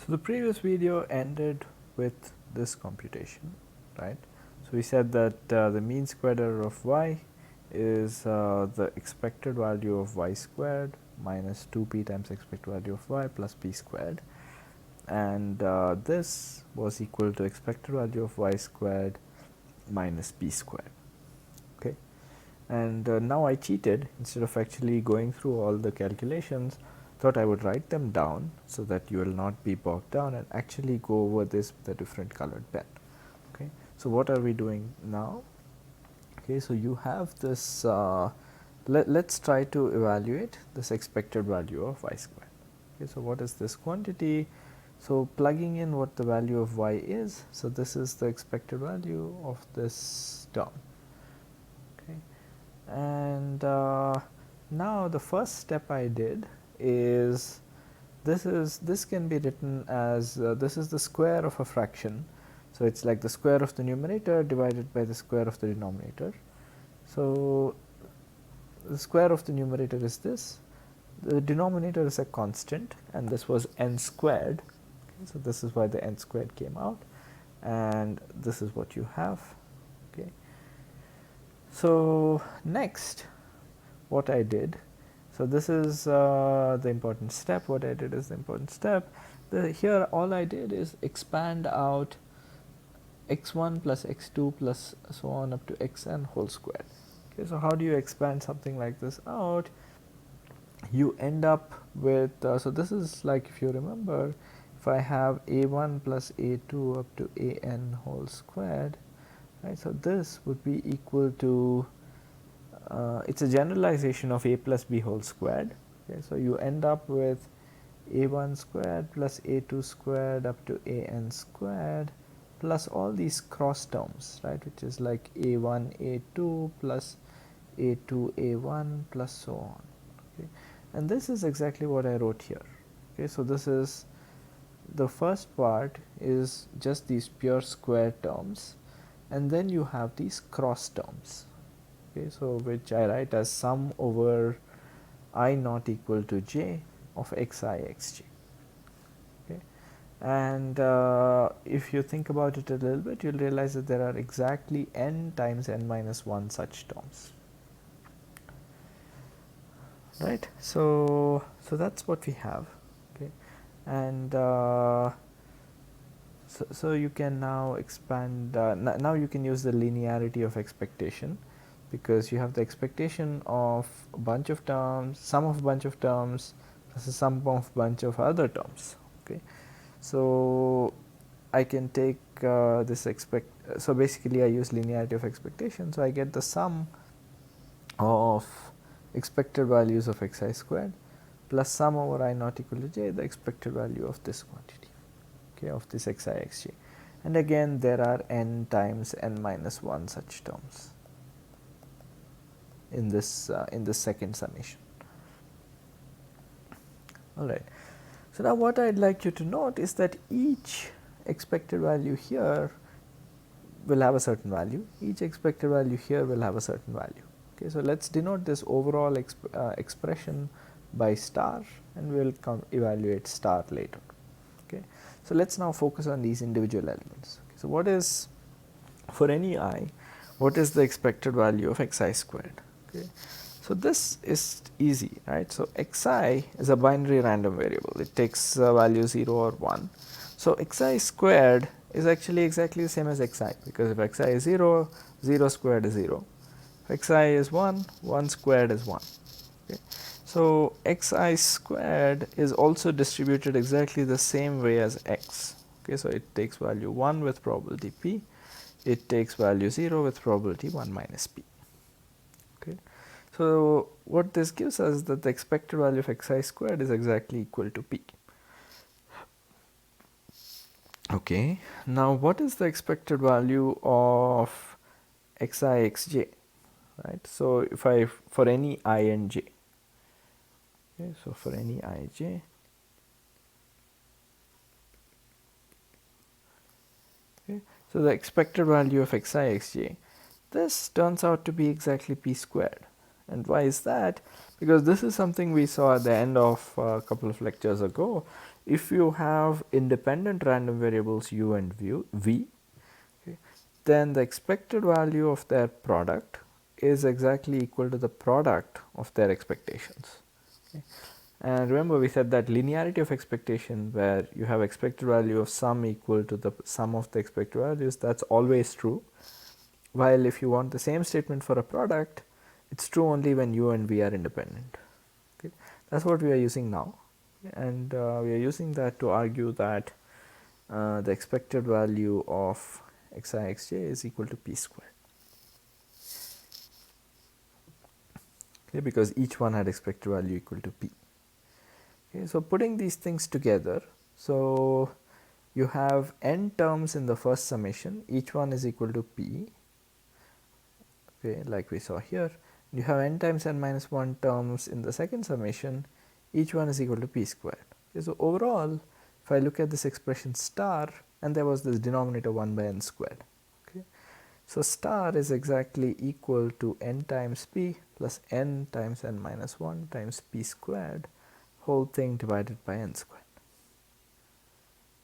So the previous video ended with this computation, right? So we said that the mean squared error of y is the expected value of y squared minus 2p times expected value of y plus p squared, and this was equal to expected value of y squared minus p squared. Okay, and now I cheated. Instead of actually going through all the calculations, thought I would write them down so that you will not be bogged down and actually go over this with a different colored pen. Okay, so what are we doing now? Okay, so you have this, let's try to evaluate this expected value of y squared. Okay, so what is this quantity? So plugging in what the value of y is, so this is the expected value of this term. Okay, and now the first step I did is this can be written as this is the square of a fraction, so it's like the square of the numerator divided by the square of the denominator. So the square of the numerator is this, the denominator is a constant, and this was n squared. Okay, so this is why the n squared came out, and this is what you have. Okay, so next what I did, so this is the important step. What I did is the important step. Here all I did is expand out x1 plus x2 plus so on up to xn whole squared. Okay, so how do you expand something like this out? You end up with, so this is like, if you remember, if I have a1 plus a2 up to an whole squared, right, so this would be equal to, it's a generalization of a plus b whole squared. Okay, so you end up with a1 squared plus a2 squared up to an squared plus all these cross terms, right, which is like a1 a2 plus a2 a1 plus so on. Okay, and this is exactly what I wrote here. Okay, so this is the first part is just these pure square terms, and then you have these cross terms. Okay, so which I write as sum over I not equal to j of xi xj. Okay, and if you think about it a little bit, you'll realize that there are exactly n times n minus 1 such terms. Right, so that's what we have. Okay, and so you can now expand. Now you can use the linearity of expectation, because you have the expectation of a bunch of terms, sum of a bunch of terms, plus a sum of a bunch of other terms. Okay, so I can take this so basically I use linearity of expectation, so I get the sum of expected values of xi squared plus sum over I not equal to j, the expected value of this quantity, okay, of this xi xj, and again there are n times n minus 1 such terms in this second summation. Alright, so now what I'd like you to note is that each expected value here will have a certain value, each expected value here will have a certain value. Okay, so let's denote this overall expression by star, and we'll evaluate star later. Okay, so let's now focus on these individual elements. Okay, so what is, for any I, what is the expected value of xi squared? Okay, so this is easy, right? So xi is a binary random variable. It takes value 0 or 1. So xi squared is actually exactly the same as xi, because if xi is 0, 0 squared is 0. If xi is 1, 1 squared is 1. Okay, so xi squared is also distributed exactly the same way as x. Okay, so it takes value 1 with probability p, it takes value 0 with probability 1 minus p. Okay, so what this gives us is that the expected value of xi squared is exactly equal to p. Okay, now what is the expected value of xi xj? Right, so if I, for any I and j, okay, so for any ij, okay, so the expected value of xi xj, this turns out to be exactly p squared. And why is that? because this is something we saw at the end of a couple of lectures ago. If you have independent random variables u and v, okay, then the expected value of their product is exactly equal to the product of their expectations. Okay. And remember, we said that linearity of expectation, where you have expected value of sum equal to the sum of the expected values, that's always true. While if you want the same statement for a product, it's true only when u and v are independent. Okay. That's what we are using now, and we are using that to argue that the expected value of xi xj is equal to p squared. Okay, because each one had expected value equal to p. Okay, so putting these things together, so you have n terms in the first summation, each one is equal to p, okay, like we saw here. You have n times n minus 1 terms in the second summation, each one is equal to p squared. Okay, so overall, if I look at this expression star, and there was this denominator 1 by n squared. Okay, so star is exactly equal to n times p plus n times n minus 1 times p squared, whole thing divided by n squared.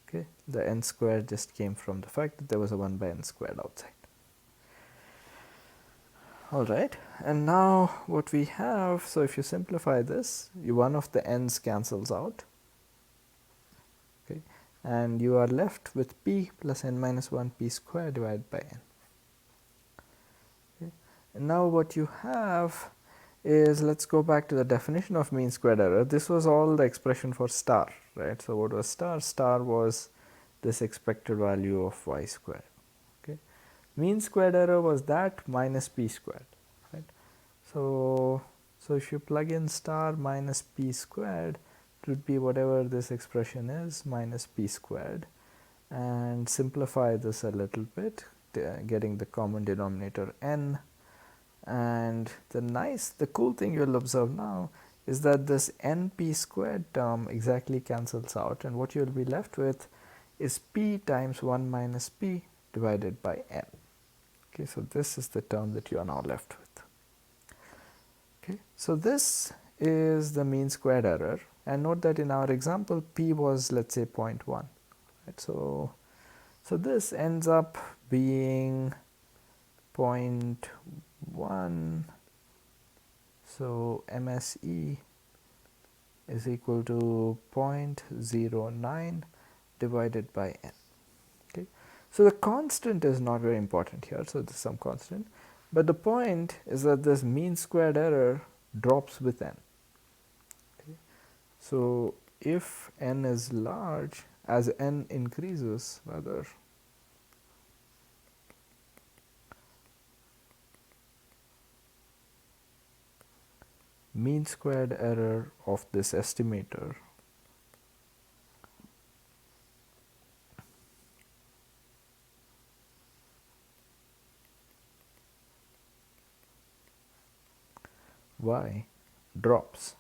Okay, the n squared just came from the fact that there was a 1 by n squared outside. Alright, and now what we have, so if you simplify this, one of the n's cancels out, okay, and you are left with p plus n minus 1 p squared divided by n. Okay. And now what you have is, let's go back to the definition of mean squared error. This was all the expression for star, right? So what was star? Star was this expected value of y squared. Okay. Mean squared error was that minus p squared, right? So if you plug in star minus p squared, it would be whatever this expression is minus p squared, and simplify this a little bit, getting the common denominator n. And the cool thing you'll observe now is that this np squared term exactly cancels out, and what you'll be left with is p times 1 minus p divided by n. Okay, so this is the term that you are now left with. Okay, so this is the mean squared error, and note that in our example p was, let's say, 0.1. Right, so this ends up being 0.1, so MSE is equal to 0.09 divided by n. Okay, so the constant is not very important here, so this is some constant, but the point is that this mean squared error drops with n. Okay, so if n is large, as n increases, rather, mean squared error of this estimator y drops.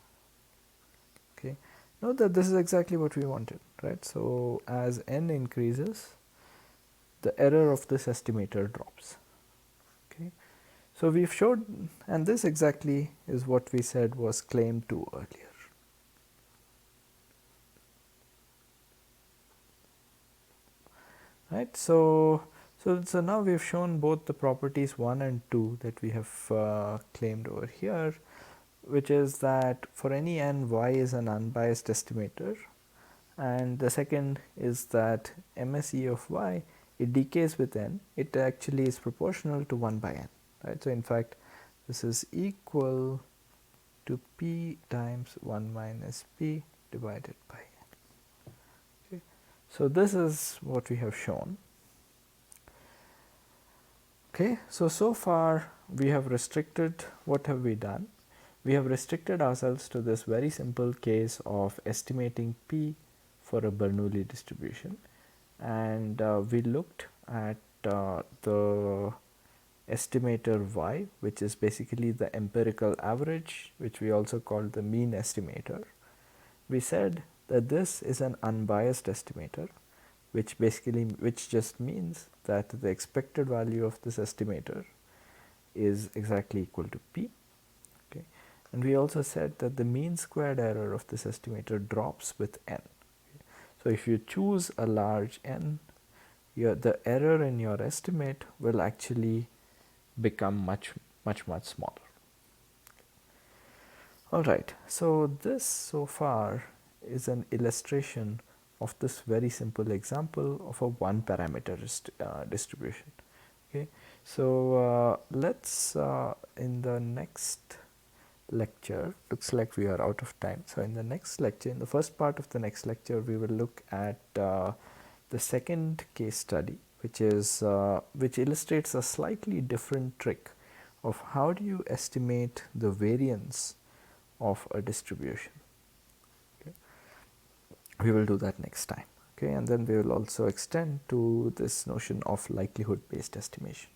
Okay, note that this is exactly what we wanted, right? So as n increases, the error of this estimator drops. Okay, so we've showed, and this exactly is what we said was claimed to earlier. Right, so now we've shown both the properties 1 and 2 that we have claimed over here, which is that for any n, y is an unbiased estimator, and the second is that MSE of y, it decays with n, it actually is proportional to 1 by n, right? So in fact this is equal to p times 1 minus p divided by n. Okay. So this is what we have shown. Okay, so far we have restricted, what have we done? We have restricted ourselves to this very simple case of estimating p for a Bernoulli distribution, and we looked at the estimator y, which is basically the empirical average, which we also call the mean estimator. We said that this is an unbiased estimator, which just means that the expected value of this estimator is exactly equal to p. Okay, And we also said that the mean squared error of this estimator drops with n. So if you choose a large n, the error in your estimate will actually become much smaller. Alright, so this so far is an illustration of this very simple example of a one parameter distribution. Okay, so let's in the next lecture, looks like we are out of time. So in the next lecture, in the first part of the next lecture, we will look at the second case study, which is which illustrates a slightly different trick of how do you estimate the variance of a distribution. Okay. We will do that next time. Okay, and then we will also extend to this notion of likelihood based estimation.